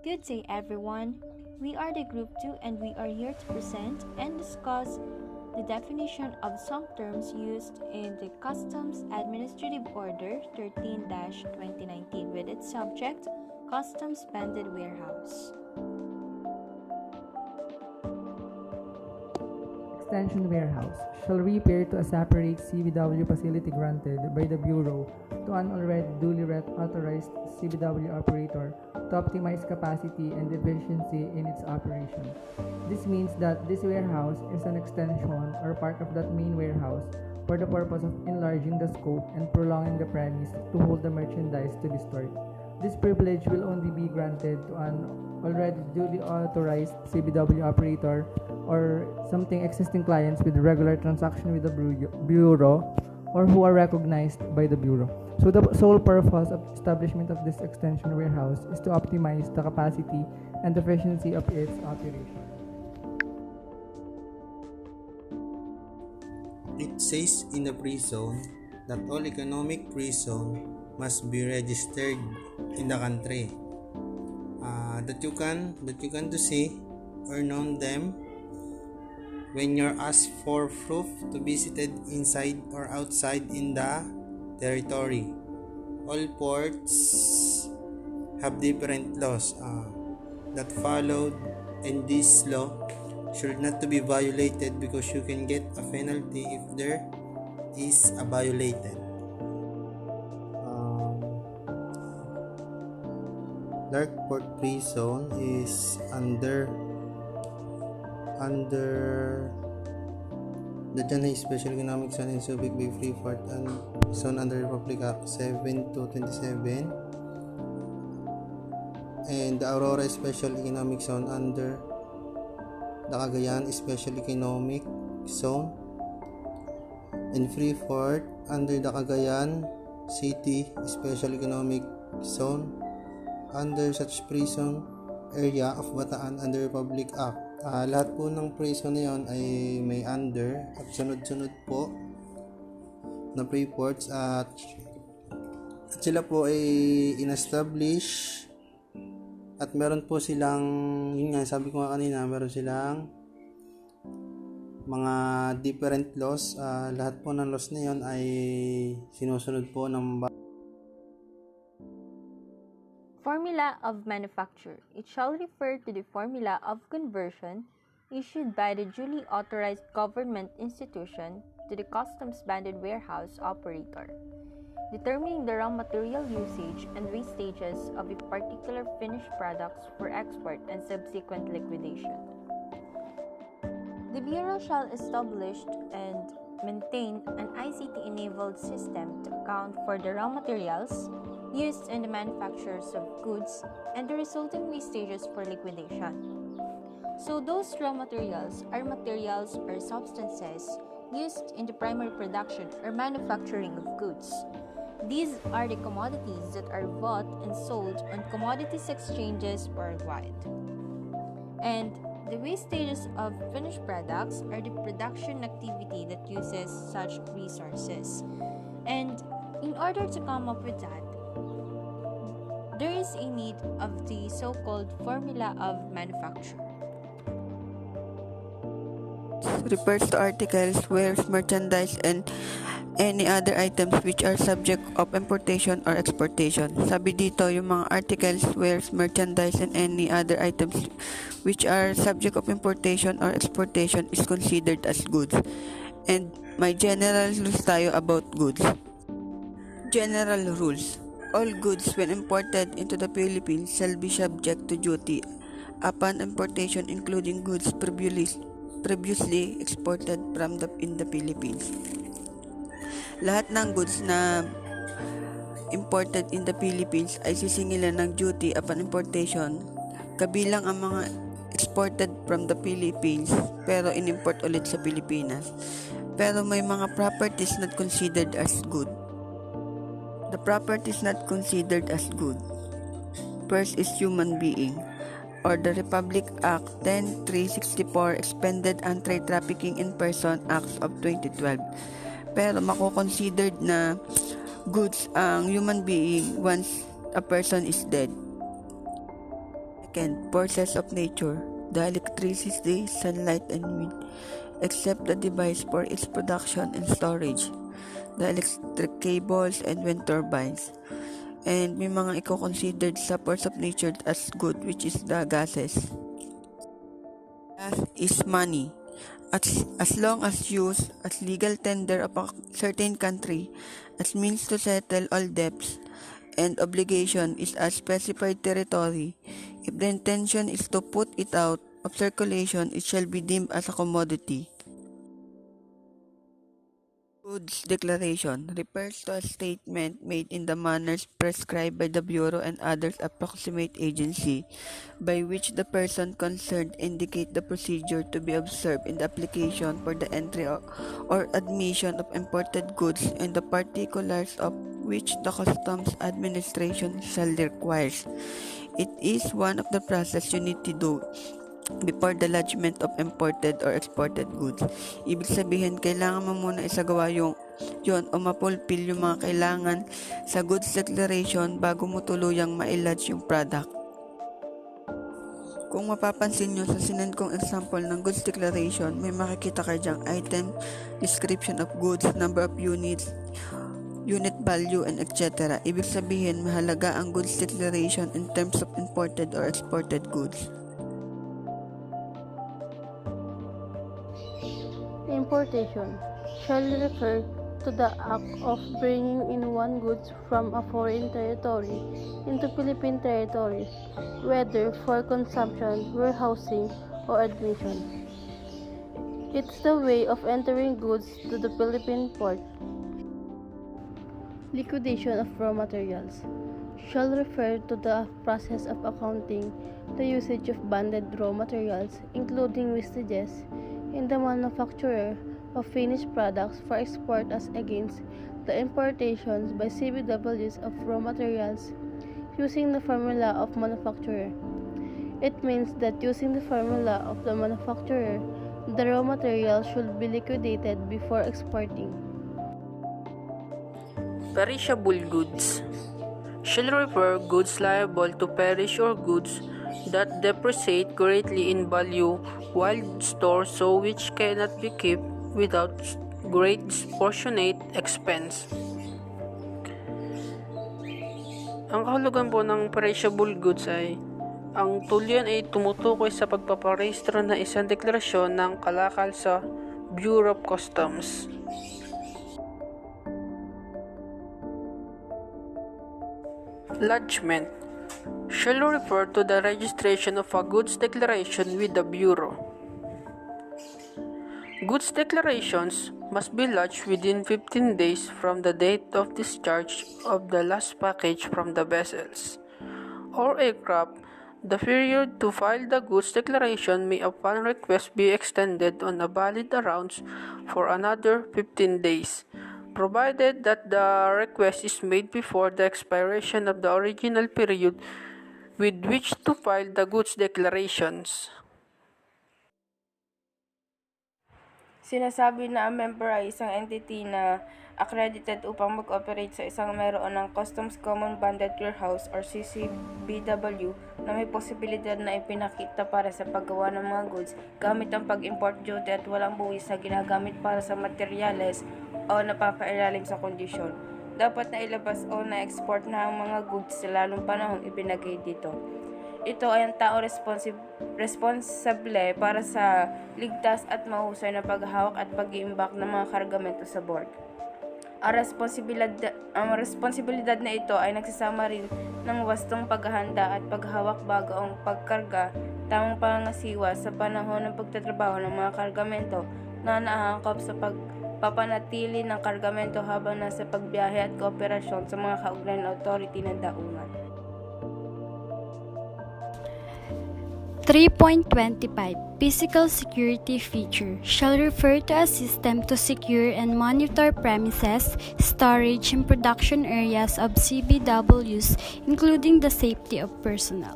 Good day, everyone. We are the Group 2 and we are here to present and discuss the definition of some terms used in the Customs Administrative Order 13-2019 with its subject, Customs Banded Warehouse. Extension warehouse shall repair to a separate CBW facility granted by the Bureau to an already duly authorized CBW operator to optimize capacity and efficiency in its operation. This means that this warehouse is an extension or part of that main warehouse for the purpose of enlarging the scope and prolonging the premise to hold the merchandise to be stored. This privilege will only be granted to an already duly authorized CBW operator or something existing clients with regular transaction with the Bureau or who are recognized by the Bureau. So the sole purpose of establishment of this extension warehouse is to optimize the capacity and efficiency of its operation. It says in the pre-zone that all economic pre-zone must be registered in the country. That you can to see or know them when you're asked for proof to be seated inside or outside in the territory. All ports have different laws that followed, and this law should not to be violated because you can get a penalty if there is a violated. Dark port free zone is under the Janay Special Economic Zone in Subic Bay Free Port and Zone under Republic Act 7-27, and the Aurora Special Economic Zone under the Cagayan Special Economic Zone, and Free Port under the Cagayan City Special Economic Zone under such prison area of Bataan under Republic Act. Lahat po ng prison na yun ay may under at sunod-sunod po na free ports at sila po ay in-establish at meron po silang, yun nga sabi ko nga kanina, meron silang mga different laws. Lahat po ng laws na yun ay sinusunod po ng Formula of manufacture. It shall refer to the formula of conversion issued by the duly authorized government institution to the customs banded warehouse operator, determining the raw material usage and wastages of a particular finished products for export and subsequent liquidation. The Bureau shall establish and maintain an ICT-enabled system to account for the raw materials used in the manufactures of goods and the resulting wastages for liquidation. So those raw materials are materials or substances used in the primary production or manufacturing of goods. These are the commodities that are bought and sold on commodities exchanges worldwide. And the wastages of finished products are the production activity that uses such resources. And in order to come up with that, there is a need of the so-called formula of manufacture. Refers to articles, wares, merchandise, and any other items which are subject of importation or exportation. Sabi dito, yung mga articles, wares, merchandise, and any other items which are subject of importation or exportation is considered as goods. And may general rules tayo about goods. General rules. All goods when imported into the Philippines shall be subject to duty upon importation, including goods previously exported in the Philippines. Lahat ng goods na imported in the Philippines ay sisingilan ng duty upon importation, kabilang ang mga exported from the Philippines pero in-import ulit sa Pilipinas. Pero may mga properties not considered as good. The properties not considered as good. First is human being, or the Republic Act 10364 Expanded Anti-Trafficking in Person Acts of 2012. Pero mako-considered na goods ang human being once a person is dead. Second, forces of nature, the electricity, sunlight, and wind, except the device for its production and storage, the electric cables and wind turbines. And may mga i-considered sa force of nature as good, which is the gases. Last is money. As long as used as legal tender of a certain country as means to settle all debts and obligation is a specified territory, if the intention is to put it out of circulation, it shall be deemed as a commodity. Goods declaration refers to a statement made in the manners prescribed by the Bureau and others approximate agency, by which the person concerned indicate the procedure to be observed in the application for the entry or admission of imported goods and the particulars of which the Customs Administration shall require. It is one of the process you need to do before the lodgement of imported or exported goods. Ibig sabihin, kailangan mo muna isagawa yun o mapulfill yung mga kailangan sa goods declaration bago mo tuluyang ma-lodge yung product. Kung mapapansin nyo sa sinend kong example ng goods declaration, may makikita kayo dyang item, description of goods, number of units, unit value, and etc. Ibig sabihin, mahalaga ang goods declaration in terms of imported or exported goods. Importation shall refer to the act of bringing in one goods from a foreign territory into Philippine territory, whether for consumption, warehousing, or admission. It's the way of entering goods to the Philippine port. Liquidation of raw materials shall refer to the process of accounting the usage of banded raw materials, including wastages, in the manufacture of finished products for export as against the importations by CBWs of raw materials using the formula of manufacturer. It means that using the formula of the manufacturer, the raw material should be liquidated before exporting. Perishable goods shall refer goods liable to perish or goods that depreciate greatly in value while stored, so which cannot be kept without great disproportionate expense. Ang kahulugan po ng perishable goods ay ang tulyan ay tumutukoy sa pagpaparehistro ng isang deklarasyon ng kalakal sa Bureau of Customs. Lodgement shall refer to the registration of a goods declaration with the Bureau. Goods declarations must be lodged within 15 days from the date of discharge of the last package from the vessels or aircraft. The period to file the goods declaration may upon request be extended on a valid allowance for another 15 days, provided that the request is made before the expiration of the original period with which to file the goods declarations. Sinasabi na ang member ay isang entity na accredited upang mag-operate sa isang mayroon ng Customs Common Banded Warehouse or CBW na may posibilidad na ipinakita para sa paggawa ng mga goods gamit ang pag-import duty at walang buwis na ginagamit para sa materyales o napapailalim sa kondisyon. Dapat na ilabas o na-export na ang mga goods sa lalong panahon ibinagay dito. Ito ay ang tao responsable para sa ligtas at mahusay na paghahawak at pag-iimbak ng mga kargamento sa board. Ang responsibilidad na ito ay nagsasama rin ng wastong paghahanda at paghawak bago ang pagkarga, tamang pangangasiwa sa panahon ng pagtatrabaho ng mga kargamento na naahangkop sa pagpapanatili ng kargamento habang nasa pagbiyahe at kooperasyon sa mga kaugnay na authority ng daungan. 3.25 Physical security feature shall refer to a system to secure and monitor premises, storage, and production areas of CBWs, including the safety of personnel.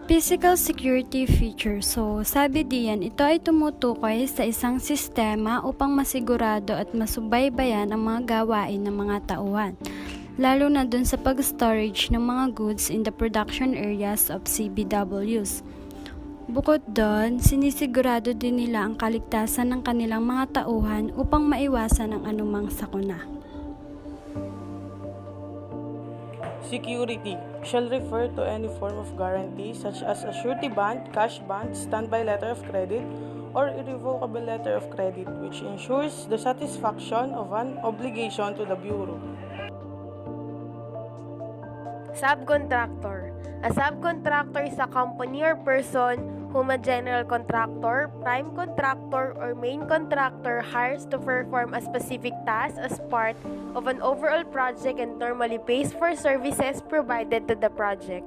Physical security feature. So, sabi diyan, ito ay tumutukoy sa isang sistema upang masigurado at masubaybayan ang mga gawain ng mga tauhan. lalo na dun sa pag-storage ng mga goods in the production areas of CBWs. Bukod doon, sinisigurado din nila ang kaligtasan ng kanilang mga tauhan upang maiwasan ang anumang sakuna. Security shall refer to any form of guarantee such as a surety bond, cash bond, standby letter of credit, or irrevocable letter of credit which ensures the satisfaction of an obligation to the Bureau. Subcontractor. A subcontractor is a company or person whom a general contractor, prime contractor, or main contractor hires to perform a specific task as part of an overall project and normally pays for services provided to the project.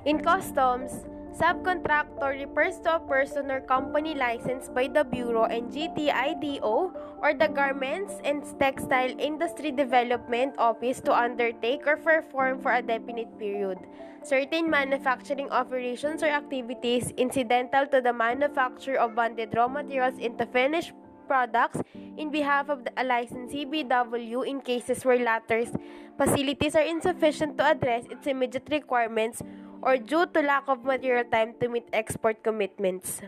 In customs, subcontractor refers to a person or company licensed by the Bureau and GTIDO or the Garments and Textile Industry Development Office to undertake or perform for a definite period certain manufacturing operations or activities incidental to the manufacture of bonded raw materials into finished products in behalf of a licensed CBW in cases where latter's facilities are insufficient to address its immediate requirements or due to lack of material time to meet export commitments.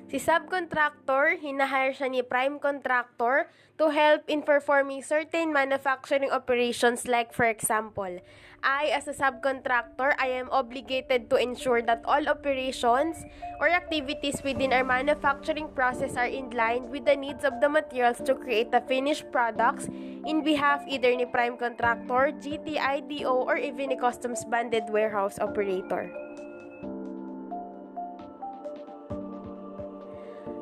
Si subcontractor, hinahire siya ni prime contractor to help in performing certain manufacturing operations like for example, I as a subcontractor, I am obligated to ensure that all operations or activities within our manufacturing process are in line with the needs of the materials to create the finished products in behalf either ni prime contractor, GTIDO, or even ni customs banded warehouse operator.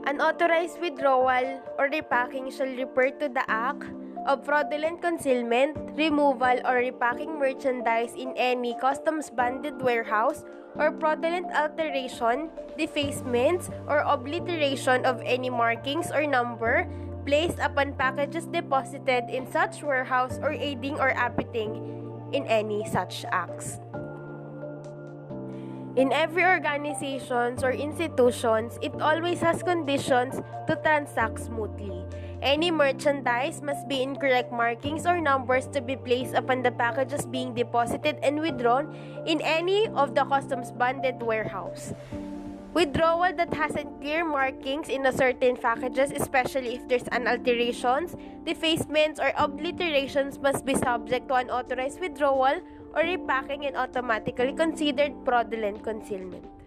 Unauthorized withdrawal or repacking shall refer to the act of fraudulent concealment, removal, or repacking merchandise in any customs banded warehouse or fraudulent alteration, defacements, or obliteration of any markings or number placed upon packages deposited in such warehouse or aiding or abetting in any such acts. In every organizations or institutions, it always has conditions to transact smoothly. Any merchandise must be in correct markings or numbers to be placed upon the packages being deposited and withdrawn in any of the customs banded warehouse. Withdrawal that has unclear markings in a certain packages, especially if there's an alterations, defacements, or obliterations, must be subject to unauthorized withdrawal or repacking and automatically considered fraudulent concealment.